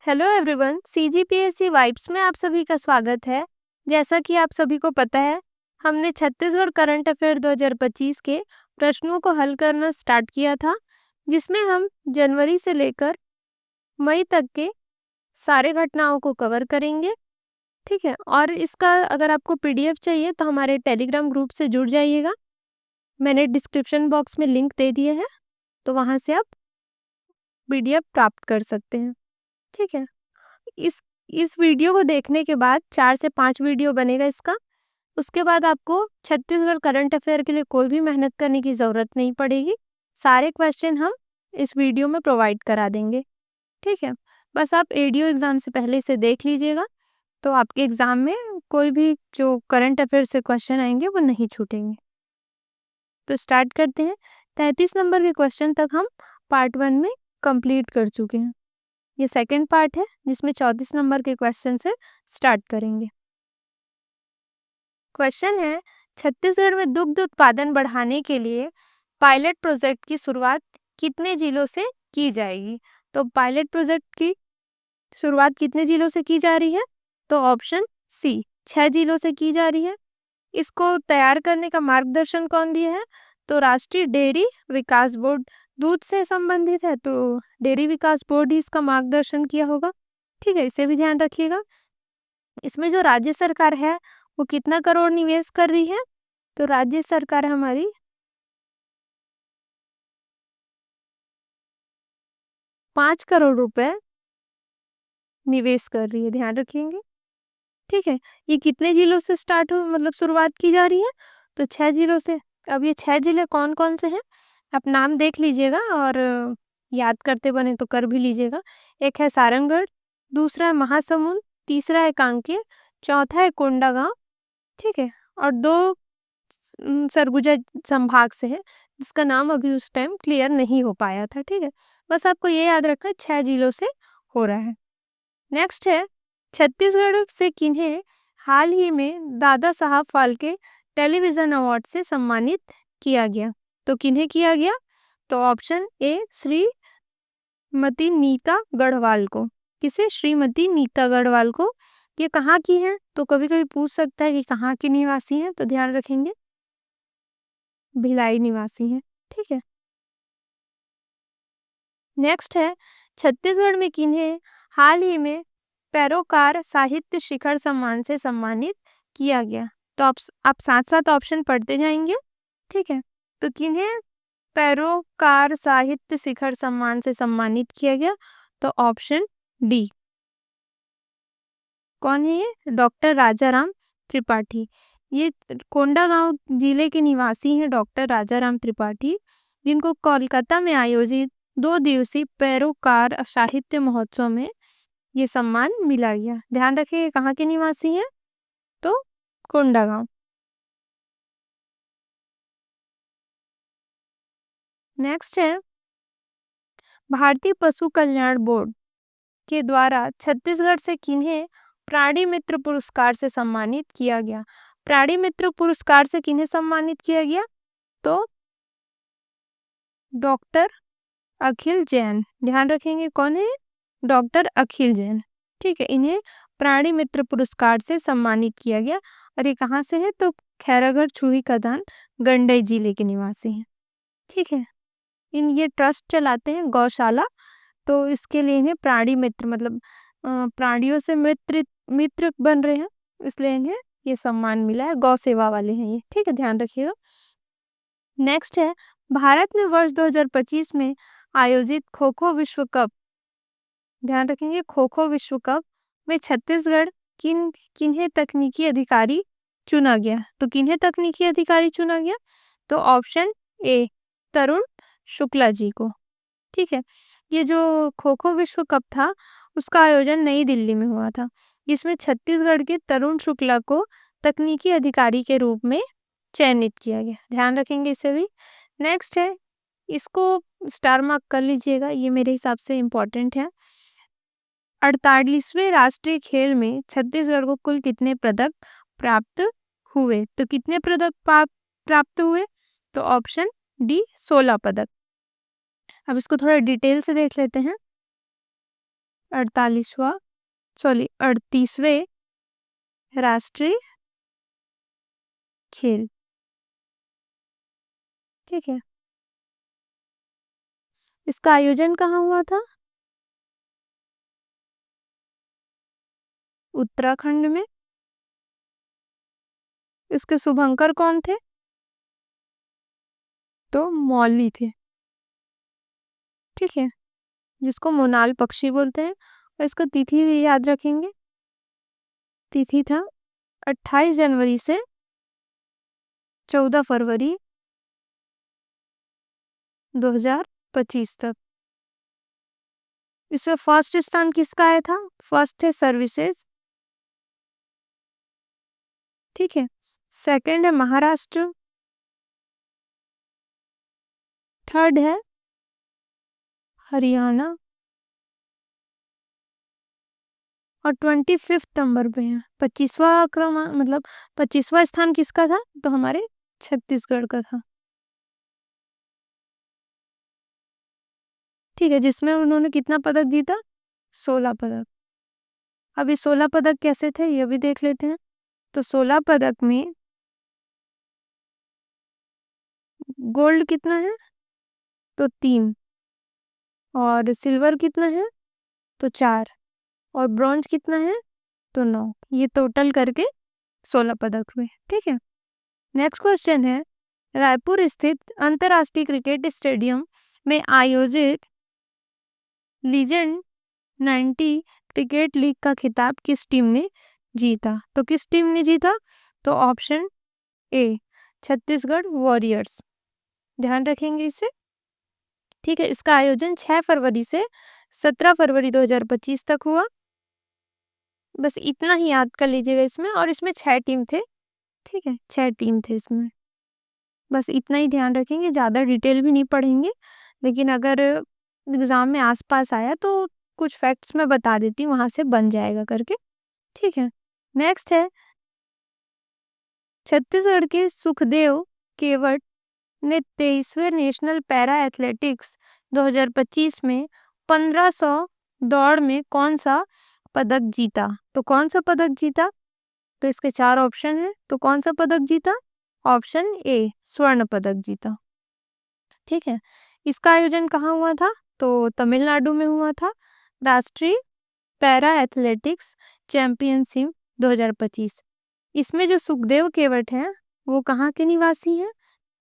Hello everyone, CGPSC vibes में आप सभी का स्वागत है। जैसा कि आप सभी को पता है, हमने छत्तीसगढ़ करंट अफेयर 2025 के प्रश्नों को हल करना स्टार्ट किया था, जिसमें हम जनवरी से लेकर मई तक के सारे घटनाओं को कवर करेंगे। ठीक है, और इसका अगर आपको पीडीएफ चाहिए तो हमारे टेलीग्राम ग्रुप से जुड़ जाइएगा। मैंने डिस्क्रिप्शन बॉक्स में लिंक दे दिया है, तो वहाँ से आप पीडीएफ प्राप्त कर सकते हैं। ठीक है, इस इस वीडियो को देखने के बाद 4 से 5 वीडियो बनेगा इसका। उसके बाद आपको छत्तीसगढ़ करंट अफेयर के लिए कोई भी मेहनत करने की ज़रूरत नहीं पड़ेगी। सारे क्वेश्चन हम इस वीडियो में प्रोवाइड करा देंगे। ठीक है, बस आप एडीओ एग्ज़ाम से पहले इसे देख लीजिएगा, तो आपके एग्ज़ाम में कोई भी जो करंट अफेयर से क्वेश्चन आएंगे वो नहीं छूटेंगे। तो स्टार्ट करते हैं। 33 नंबर के क्वेश्चन तक हम पार्ट 1 में कंप्लीट कर चुके हैं। ये सेकंड पार्ट है, जिसमें 34 नंबर के क्वेश्चन से स्टार्ट करेंगे। क्वेश्चन है, छत्तीसगढ़ में दुग्ध उत्पादन बढ़ाने के लिए पायलट प्रोजेक्ट की शुरुआत कितने जिलों से की जाएगी? तो पायलट प्रोजेक्ट की शुरुआत कितने जिलों से की जा रही है? तो ऑप्शन सी 6 जिलों से की जा रही है। इसको तैयार करने का मार्गदर्शन कौन दिया है? तो राष्ट्रीय डेयरी विकास बोर्ड। दूध से संबंधित है तो डेयरी विकास बोर्ड ही इसका मार्गदर्शन किया होगा। ठीक है, इसे भी ध्यान रखिएगा। इसमें जो राज्य सरकार है वो कितना करोड़ निवेश कर रही है? तो राज्य सरकार हमारी 5 करोड़ रुपए निवेश कर रही है, ध्यान रखेंगे। ठीक है, ये कितने जिलों से स्टार्ट हो मतलब शुरुआत की जा रही है? तो 6 जिलों से। अब ये 6 जिले कौन कौन से हैं? आप नाम देख लीजिएगा और याद करते बने तो कर भी लीजिएगा। एक है सारंगढ़, दूसरा है महासमुंद, तीसरा है कांकेर, चौथा है कोंडागांव। ठीक है, और 2 सरगुजा संभाग से है, जिसका नाम अभी उस टाइम क्लियर नहीं हो पाया था। ठीक है, बस आपको ये याद रखना है 6 जिलों से हो रहा है। नेक्स्ट है, छत्तीसगढ़ से किन्हें हाल ही में दादा साहब फाल्के टेलीविजन अवार्ड से सम्मानित किया गया? तो किन्हें किया गया? तो ऑप्शन ए श्रीमती नीता गढ़वाल को। किसे? श्रीमती नीता गढ़वाल को। ये कहाँ की है? तो कभी कभी पूछ सकता है कि कहाँ की निवासी है, तो ध्यान रखेंगे भिलाई निवासी है। ठीक है, नेक्स्ट है, छत्तीसगढ़ में किन्हें हाल ही में पैरोकार साहित्य शिखर सम्मान से सम्मानित किया गया? तो आप साथ साथ ऑप्शन पढ़ते जाएंगे। ठीक है, तो किन्हें पैरोकार साहित्य शिखर सम्मान से सम्मानित किया गया? तो ऑप्शन डी। कौन है ये? डॉक्टर राजाराम त्रिपाठी। ये कोंडागांव जिले के निवासी हैं डॉक्टर राजाराम त्रिपाठी, जिनको कोलकाता में आयोजित 2 दिवसीय पैरोकार साहित्य महोत्सव में ये सम्मान मिला गया। ध्यान रखिए कहाँ के निवासी हैं? तो कोंडागांव। नेक्स्ट है, भारतीय पशु कल्याण बोर्ड के द्वारा छत्तीसगढ़ से किन्हें प्राणी मित्र पुरस्कार से सम्मानित किया गया? प्राणी मित्र पुरस्कार से किन्हें सम्मानित किया गया? तो डॉक्टर अखिल जैन। ध्यान रखेंगे कौन है? डॉक्टर अखिल जैन। ठीक है, इन्हें प्राणी मित्र पुरस्कार से सम्मानित किया गया। और ये कहाँ से है? तो खैरागढ़ छुई कदान गंडई जिले के निवासी हैं। ठीक है, ये ट्रस्ट चलाते हैं गौशाला, तो इसके लिए इन्हें प्राणी मित्र मतलब प्राणियों से मित्र मित्र बन रहे हैं, इसलिए इन्हें ये सम्मान मिला है। गौ सेवा वाले हैं ये। ठीक है, ध्यान रखिएगा। नेक्स्ट है, भारत में वर्ष 2025 में आयोजित खो खो विश्व कप। ध्यान रखेंगे खो खो विश्व कप में छत्तीसगढ़ किन्हें तकनीकी अधिकारी चुना गया? तो किन्हें तकनीकी अधिकारी चुना गया? तो ऑप्शन ए तरुण शुक्ला जी को। ठीक है, ये जो खो खो विश्व कप था उसका आयोजन नई दिल्ली में हुआ था, जिसमें छत्तीसगढ़ के तरुण शुक्ला को तकनीकी अधिकारी के रूप में चयनित किया गया। ध्यान रखेंगे इसे भी। नेक्स्ट है, इसको स्टार मार्क कर लीजिएगा, ये मेरे हिसाब से इम्पोर्टेंट है। 48वें राष्ट्रीय खेल में छत्तीसगढ़ को कुल कितने पदक प्राप्त हुए? तो कितने पदक प्राप्त हुए? तो ऑप्शन डी 16 पदक। अब इसको थोड़ा डिटेल से देख लेते हैं। 38वें राष्ट्रीय खेल। ठीक है, इसका आयोजन कहाँ हुआ था? उत्तराखंड में। इसके शुभंकर कौन थे? तो मौली थे। ठीक है, जिसको मोनाल पक्षी बोलते हैं। और इसका तिथि याद रखेंगे। तिथि था 28 जनवरी से 14 फरवरी 2025 तक। इसमें फर्स्ट स्थान किसका आया था? फर्स्ट है सर्विसेज। ठीक है, सेकंड है महाराष्ट्र। थर्ड है हरियाणा। और 25 नंबर पे है 25वां क्रमांक, मतलब 25वां स्थान किसका था? तो हमारे छत्तीसगढ़ का था। ठीक है, जिसमें उन्होंने कितना पदक जीता? 16 पदक। अभी 16 पदक कैसे थे ये भी देख लेते हैं। तो 16 पदक में गोल्ड कितना है? तो 3। और सिल्वर कितना है? तो 4। और ब्रॉन्ज कितना है? तो 9। ये टोटल करके 16 पदक हुए। ठीक है, नेक्स्ट क्वेश्चन है, रायपुर स्थित अंतर्राष्ट्रीय क्रिकेट स्टेडियम में आयोजित लीजेंड 90 क्रिकेट लीग का खिताब किस टीम ने जीता? तो किस टीम ने जीता? तो ऑप्शन ए छत्तीसगढ़ वॉरियर्स। ध्यान रखेंगे इसे। ठीक है, इसका आयोजन 6 फरवरी से 17 फरवरी 2025 तक हुआ। बस इतना ही याद कर लीजिएगा इसमें। और इसमें 6 टीम थे। ठीक है, 6 टीम थे इसमें। बस इतना ही ध्यान रखेंगे, ज़्यादा डिटेल भी नहीं पढ़ेंगे। लेकिन अगर एग्जाम में आसपास आया तो कुछ फैक्ट्स मैं बता देती हूँ, वहां से बन जाएगा करके। ठीक है, नेक्स्ट है, छत्तीसगढ़ के सुखदेव केवट ने 23वें नेशनल पैरा एथलेटिक्स 2025 में 1500 दौड़ में कौन सा पदक जीता? तो कौन सा पदक जीता? तो इसके 4 ऑप्शन है। तो कौन सा पदक जीता? ऑप्शन ए स्वर्ण पदक जीता। ठीक है, इसका आयोजन कहाँ हुआ था? तो तमिलनाडु में हुआ था। राष्ट्रीय पैरा एथलेटिक्स चैंपियनशिप 2025। इसमें जो सुखदेव केवट हैं वो कहाँ के निवासी हैं?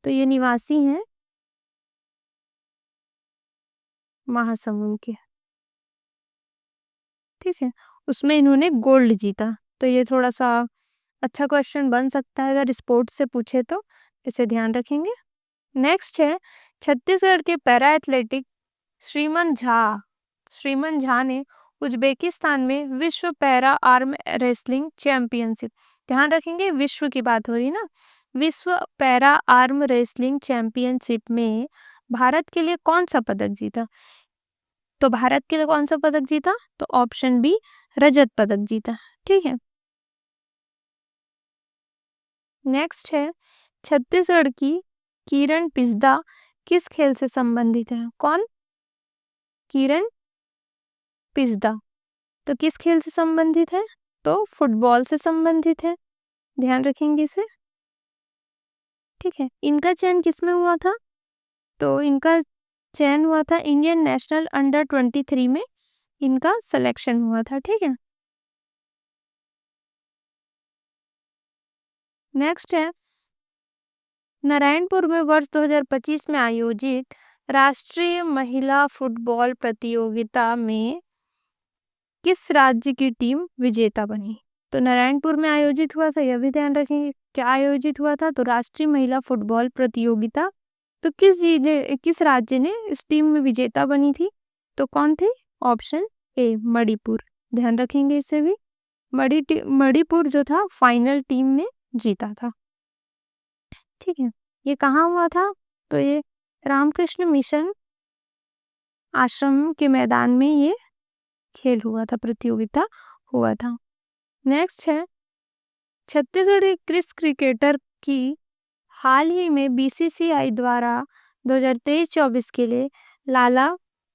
तो ये निवासी हैं महासमुंद के। ठीक है, उसमें इन्होंने गोल्ड जीता। तो ये थोड़ा सा अच्छा क्वेश्चन बन सकता है अगर स्पोर्ट्स से पूछे तो। इसे ध्यान रखेंगे। नेक्स्ट है, छत्तीसगढ़ के पैरा एथलेटिक श्रीमन झा ने उज्बेकिस्तान में विश्व पैरा आर्म रेसलिंग चैंपियनशिप। ध्यान रखेंगे, विश्व की बात हो रही ना। विश्व पैरा आर्म रेसलिंग चैंपियनशिप में भारत के लिए कौन सा पदक जीता? तो भारत के लिए कौन सा पदक जीता? तो ऑप्शन बी रजत पदक जीता। ठीक है, नेक्स्ट है, छत्तीसगढ़ की किरण पिस्दा किस खेल से संबंधित है? कौन? किरण पिस्दा। तो किस खेल से संबंधित है? तो फुटबॉल से संबंधित है। ध्यान रखेंगे इसे। ठीक है, इनका चयन किसमें हुआ था? तो इनका चयन हुआ था इंडियन नेशनल अंडर 23 में। इनका सिलेक्शन हुआ था। ठीक है, नेक्स्ट है, नारायणपुर में वर्ष 2025 में आयोजित राष्ट्रीय महिला फुटबॉल प्रतियोगिता में किस राज्य की टीम विजेता बनी? तो नारायणपुर में आयोजित हुआ था, यह भी ध्यान रखेंगे। क्या आयोजित हुआ था? तो राष्ट्रीय महिला फुटबॉल प्रतियोगिता। तो किस राज्य ने इस टीम में विजेता बनी थी? तो कौन थे? Option A Manipur. ध्यान रखेंगे इसे भी। मणिपुर जो था फाइनल टीम ने जीता था। ठीक है, ये कहाँ हुआ था? तो ये रामकृष्ण मिशन आश्रम के मैदान में ये खेल हुआ था, प्रतियोगिता हुआ था। नेक्स्ट है, छत्तीसगढ़ के किस क्रिकेटर की हाल ही में बीसीसीआई द्वारा 2023-24 के लिए लाला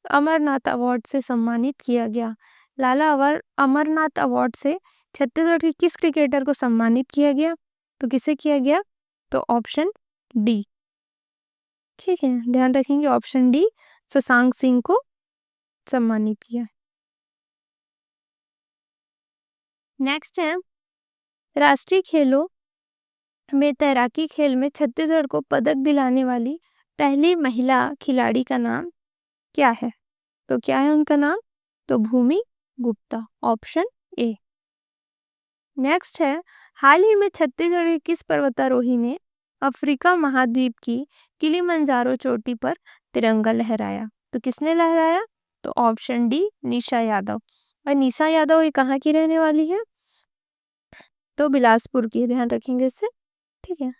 अमरनाथ अवार्ड से सम्मानित किया गया? लाला अमरनाथ अवार्ड से छत्तीसगढ़ के किस क्रिकेटर को सम्मानित किया गया? तो किसे किया गया? तो ऑप्शन डी। ठीक है, ध्यान रखेंगे, ऑप्शन डी, शशांक सिंह को सम्मानित किया। नेक्स्ट है, राष्ट्रीय खेलों में तैराकी खेल में छत्तीसगढ़ को पदक दिलाने वाली पहली महिला खिलाड़ी का नाम क्या है? तो क्या है उनका नाम? तो भूमि गुप्ता, ऑप्शन ए। नेक्स्ट है, हाल ही में छत्तीसगढ़ के किस पर्वतारोही ने अफ्रीका महाद्वीप की किलिमंजारो चोटी पर तिरंगा लहराया? तो किसने लहराया? तो ऑप्शन डी, निशा यादव। और निशा यादव ये कहाँ की रहने वाली है? तो बिलासपुर की, ध्यान रखेंगे इससे। ठीक है,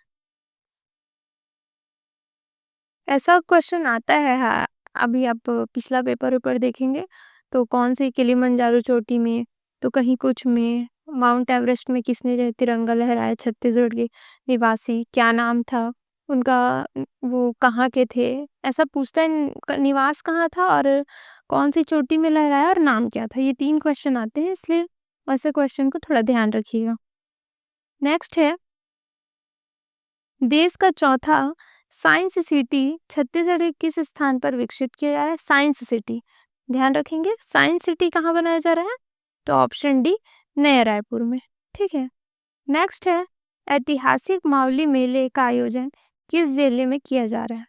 ऐसा क्वेश्चन आता है। हाँ, अभी आप पिछला पेपर देखेंगे तो कौन सी किलिमंजारो चोटी में, तो कहीं कुछ में, माउंट एवरेस्ट में किसने जो तिरंगा लहराया? छत्तीसगढ़ के निवासी, क्या नाम था उनका, वो कहाँ के थे, ऐसा पूछता है। निवास कहाँ था और कौन सी चोटी में लहराया और नाम क्या था, ये 3 क्वेश्चन आते हैं, इसलिए ऐसे क्वेश्चन को थोड़ा ध्यान रखिएगा। नेक्स्ट है, देश का चौथा साइंस सिटी छत्तीसगढ़ के किस स्थान पर विकसित किया जा रहा है? साइंस सिटी, ध्यान रखेंगे, साइंस सिटी कहाँ बनाया जा रहा है? तो ऑप्शन डी, नया रायपुर में। ठीक है, नेक्स्ट है, ऐतिहासिक मावली मेले का आयोजन किस जिले में किया जा रहा है?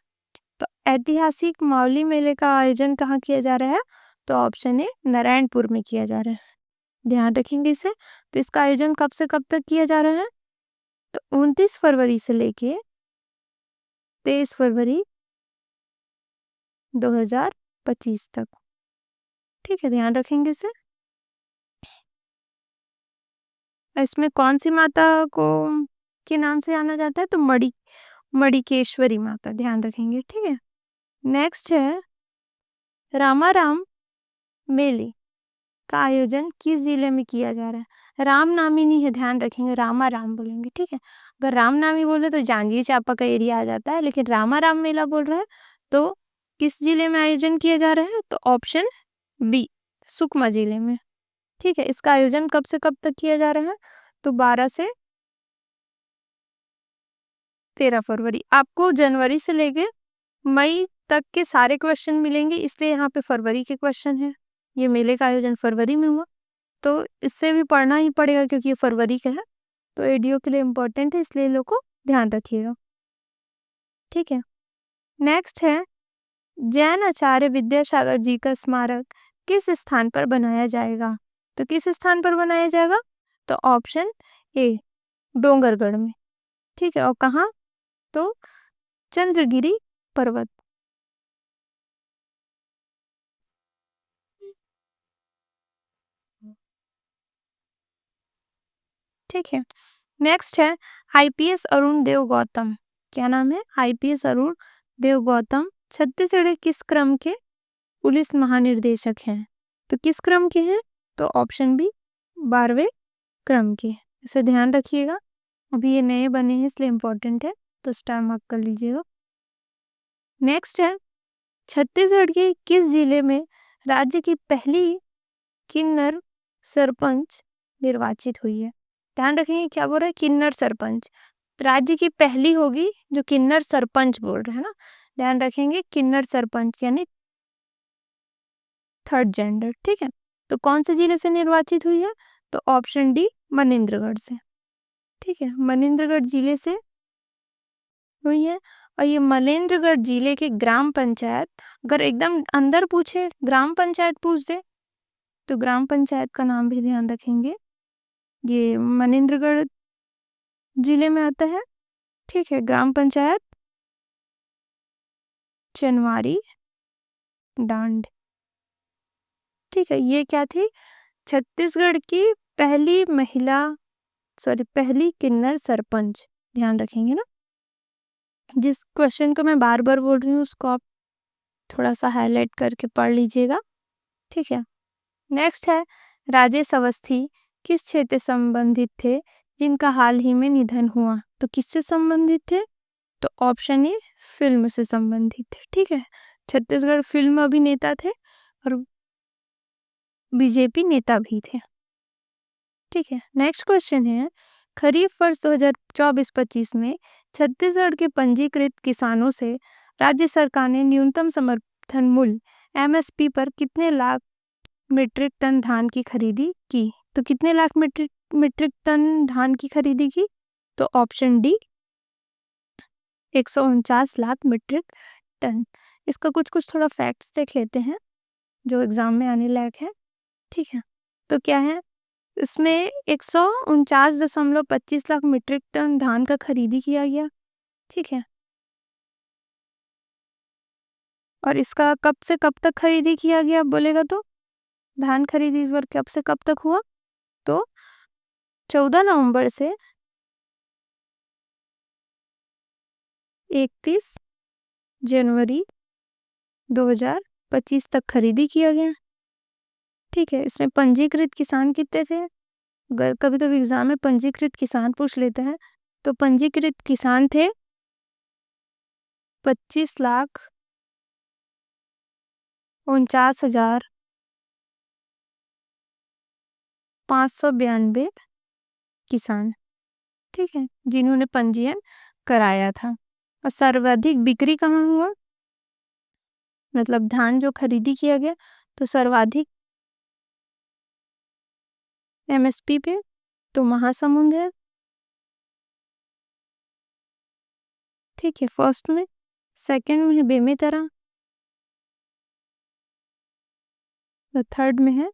तो ऐतिहासिक मावली मेले का आयोजन कहाँ किया जा रहा है? तो ऑप्शन ए, नारायणपुर में किया जा रहा है, ध्यान रखेंगे इसे। तो इसका आयोजन कब से कब तक किया जा रहा है? तो 29 फरवरी से लेके 23 फरवरी 2025 तक। ठीक है, ध्यान रखेंगे इसे। इसमें कौन सी माता को के नाम से जाना जाता है? तो मणिकेश्वरी माता, ध्यान रखेंगे। ठीक है, नेक्स्ट है, रामाराम मेले का आयोजन किस जिले में किया जा रहा है? रामनामी नहीं है, ध्यान रखेंगे, रामाराम बोलेंगे। ठीक है, अगर रामनामी बोले तो जांजगीर चांपा का एरिया आ जाता है, लेकिन रामाराम मेला बोल रहा है तो किस जिले में आयोजन किया जा रहा है? तो ऑप्शन बी, सुकमा जिले में। ठीक है, इसका आयोजन कब से कब तक किया जा रहा है? तो 12 से 13 फरवरी। आपको जनवरी से लेके मई तक के सारे क्वेश्चन मिलेंगे, इसलिए यहाँ पे फरवरी के क्वेश्चन है। ये मेले का आयोजन फरवरी में हुआ, तो इससे भी पढ़ना ही पड़ेगा क्योंकि ये फरवरी का है, तो एडीओ के लिए इम्पोर्टेंट है, इसलिए लोग को ध्यान रखिएगा। ठीक है, नेक्स्ट है, जैन आचार्य विद्यासागर जी का स्मारक किस स्थान पर बनाया जाएगा? तो किस स्थान पर बनाया जाएगा? तो ऑप्शन ए, डोंगरगढ़ में। ठीक है, और कहाँ? तो चंद्रगिरी पर्वत। ठीक है, नेक्स्ट है, आईपीएस अरुण देव गौतम, क्या नाम है? आईपीएस अरुण देव गौतम छत्तीसगढ़ के किस क्रम के पुलिस महानिर्देशक हैं? तो किस क्रम के हैं? तो ऑप्शन बी, 12वें क्रम के। इसे ध्यान रखिएगा, अभी ये नए बने हैं इसलिए इम्पोर्टेंट है, तो स्टार मार्क कर लीजिएगा। नेक्स्ट है, छत्तीसगढ़ के किस जिले में राज्य की पहली किन्नर सरपंच निर्वाचित हुई है? ध्यान रखेंगे, क्या बोल रहा है? किन्नर सरपंच, राज्य की पहली होगी जो किन्नर सरपंच बोल रहे हैं ना, ध्यान रखेंगे, किन्नर सरपंच यानी थर्ड जेंडर। ठीक है, तो कौन से जिले से निर्वाचित हुई है? तो ऑप्शन डी, मनेन्द्रगढ़ से। ठीक है, मनेन्द्रगढ़ जिले से हुई है। और ये मनेन्द्रगढ़ जिले के ग्राम पंचायत, अगर एकदम अंदर पूछे, ग्राम पंचायत पूछ दे, तो ग्राम पंचायत का नाम भी ध्यान रखेंगे, ये मनेन्द्रगढ़ जिले में आता है। ठीक है, ग्राम पंचायत चनवारी डांड। ठीक है, ये क्या थी? छत्तीसगढ़ की पहली महिला, सॉरी पहली किन्नर सरपंच, ध्यान रखेंगे ना। जिस क्वेश्चन को मैं बार बार बोल रही हूँ उसको आप थोड़ा सा हाईलाइट करके पढ़ लीजिएगा। ठीक है, नेक्स्ट है, राजेश अवस्थी किस क्षेत्र से संबंधित थे जिनका हाल ही में निधन हुआ? तो किससे संबंधित थे? तो ऑप्शन ए, फिल्म से संबंधित थे। ठीक है, छत्तीसगढ़ फिल्म अभिनेता थे और बीजेपी नेता भी थे। ठीक है, नेक्स्ट क्वेश्चन है, खरीफ वर्ष 2024-25 में छत्तीसगढ़ के पंजीकृत किसानों से राज्य सरकार ने न्यूनतम समर्थन मूल्य एमएसपी पर कितने लाख मीट्रिक टन धान की खरीदी की? तो कितने लाख मीट्रिक मीट्रिक टन धान की खरीदी की? तो option D 149 lakh metric ton. इसका कुछ कुछ थोड़ा फैक्ट्स देख लेते हैं जो एग्जाम में आने लायक है। ठीक है, तो क्या है इसमें 149.25 लाख मीट्रिक टन धान का खरीदी किया गया। ठीक है, और इसका कब से कब तक खरीदी किया गया बोलेगा तो धान खरीदी इस बार कब से कब तक हुआ? तो 14 नवंबर से 31 जनवरी 2025 तक खरीदी किया गया। ठीक है, इसमें पंजीकृत किसान कितने थे? अगर कभी कभी एग्जाम में पंजीकृत किसान पूछ लेते हैं तो पंजीकृत किसान थे 25,49,592 किसान। ठीक है, जिन्होंने पंजीयन कराया था। और सर्वाधिक बिक्री कहाँ हुआ? मतलब धान जो खरीदी किया गया तो सर्वाधिक एमएसपी पे तो महासमुंद है। ठीक है, फर्स्ट में, सेकंड में है बेमेतरा, तो थर्ड में है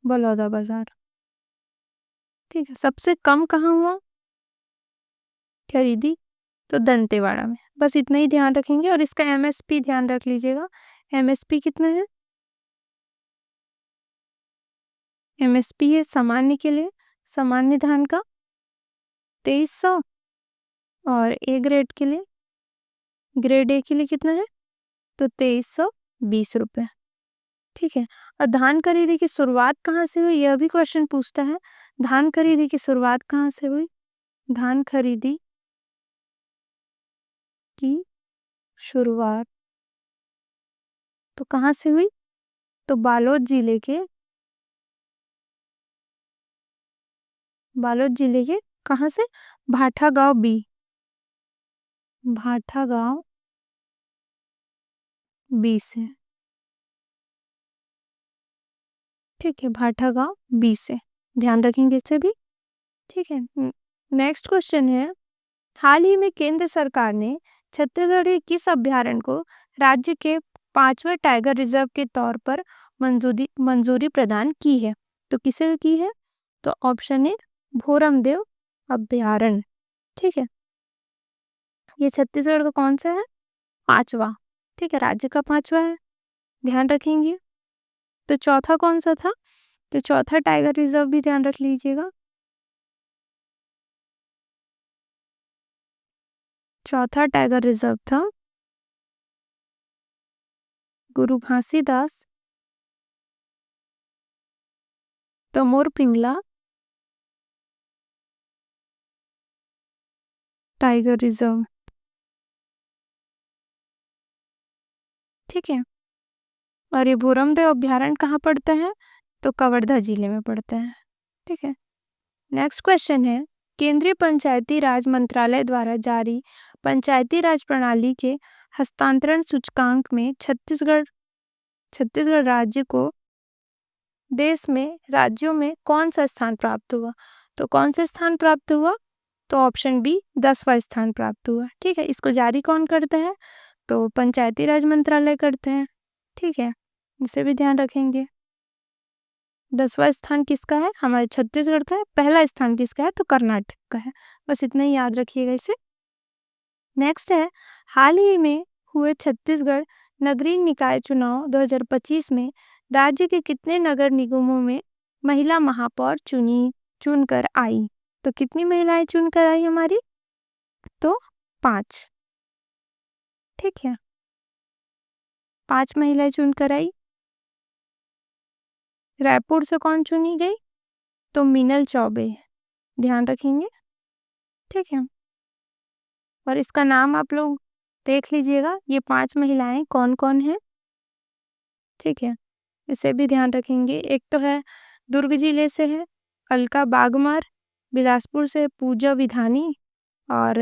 बलौदाबाजार। ठीक है, सबसे कम कहाँ हुआ खरीदी? तो दंतेवाड़ा में। बस इतना ही ध्यान रखेंगे और इसका एमएसपी ध्यान रख लीजिएगा। एमएसपी कितना है? एमएसपी है सामान्य के लिए, सामान्य धान का 2300, और ए ग्रेड के लिए, ग्रेड ए के लिए कितना है? तो 2320 रुपये। ठीक है, और धान खरीदी की शुरुआत कहाँ से हुई यह भी क्वेश्चन पूछता है। धान खरीदी की शुरुआत कहाँ से हुई? धान खरीदी की शुरुआत तो कहाँ से हुई? तो बालोद जिले के कहाँ से? भाठा गांव बी, भाठा गांव बी से। ठीक है, भाठा गांव बी से, ध्यान रखेंगे इसे भी। ठीक है, नेक्स्ट क्वेश्चन है, हाल ही में केंद्र सरकार ने छत्तीसगढ़ के किस अभ्यारण्य को राज्य के 5वें टाइगर रिजर्व के तौर पर मंजूरी प्रदान की है? तो किसे की है? तो ऑप्शन ए भोरमदेव अभ्यारण्य। ठीक है, ये छत्तीसगढ़ का कौन सा है? 5वां। ठीक है, राज्य का 5वां है, ध्यान रखेंगे। तो चौथा कौन सा था? तो चौथा टाइगर रिजर्व भी ध्यान रख लीजिएगा। चौथा टाइगर रिजर्व था गुरु घासीदास तमोर पिंगला टाइगर रिजर्व। ठीक है, और ये भोरमदेव अभ्यारण्य कहाँ पड़ता है? तो कवर्धा जिले में पड़ता है। ठीक है, नेक्स्ट क्वेश्चन है, केंद्रीय पंचायती राज मंत्रालय द्वारा जारी पंचायती राज प्रणाली के हस्तांतरण सूचकांक में छत्तीसगढ़ राज्य को देश में राज्यों में कौन सा स्थान प्राप्त हुआ? तो कौन सा स्थान प्राप्त हुआ? तो ऑप्शन बी 10वां स्थान प्राप्त हुआ। ठीक है, इसको जारी कौन करता है? तो पंचायती राज मंत्रालय करते हैं। ठीक है, इसे भी ध्यान रखेंगे। 10वां स्थान किसका है? हमारे छत्तीसगढ़ का है। पहला स्थान किसका है? तो कर्नाटक का है। बस इतना ही याद रखिएगा इसे। नेक्स्ट है, हाल ही में हुए छत्तीसगढ़ नगरीय निकाय चुनाव 2025 में राज्य के कितने नगर निगमों में महिला महापौर चुनकर आई? तो कितनी महिलाएं चुनकर आई हमारी? तो 5। ठीक है, 5 महिलाएं चुनकर आई। रायपुर से कौन चुनी गई? तो मीनल चौबे, ध्यान रखेंगे। ठीक है, और इसका नाम आप लोग देख लीजिएगा, ये 5 महिलाएं कौन कौन है। ठीक है, इसे भी ध्यान रखेंगे। एक तो है दुर्ग जिले से है अलका बागमार, बिलासपुर से पूजा विधानी और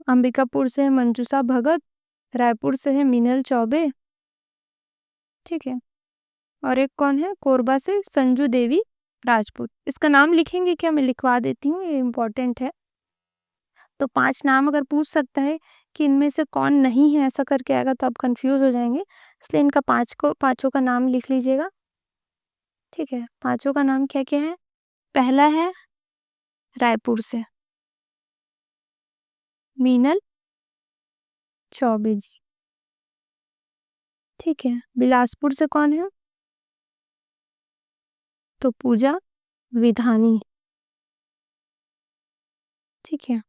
अंबिकापुर से है मंजूषा भगत, रायपुर से है मीनल चौबे। ठीक है। और एक कौन है कोरबा से संजू देवी राजपूत। इसका नाम लिखेंगे क्या? मैं लिखवा देती हूँ, ये इम्पोर्टेंट है। तो 5 नाम अगर पूछ सकता है कि इनमें से कौन नहीं है, ऐसा करके आएगा तो आप कंफ्यूज हो जाएंगे, इसलिए इनका पांचों का नाम लिख लीजिएगा। ठीक है। पांचों का नाम क्या क्या है? पहला है रायपुर से मीनल चौबे जी। ठीक है। बिलासपुर से कौन है? तो पूजा विधानी। ठीक है।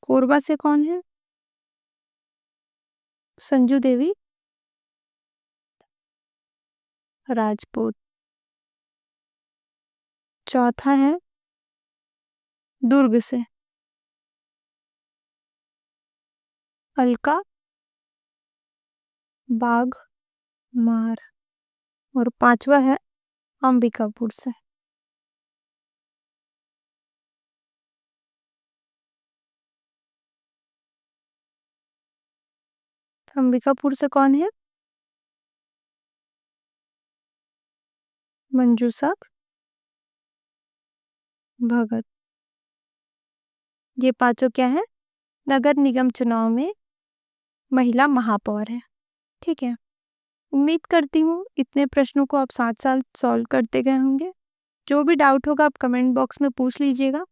कोरबा से कौन है? संजू देवी राजपूत। चौथा है दुर्ग से अलका बाग मार। और पांचवा है अंबिकापुर से। अंबिकापुर से कौन है? मंजूषा भगत। ये पांचों क्या है? नगर निगम चुनाव में महिला महापौर है। ठीक है। उम्मीद करती हूँ इतने प्रश्नों को आप साथ साथ सॉल्व करते गए होंगे। जो भी डाउट होगा आप कमेंट बॉक्स में पूछ लीजिएगा।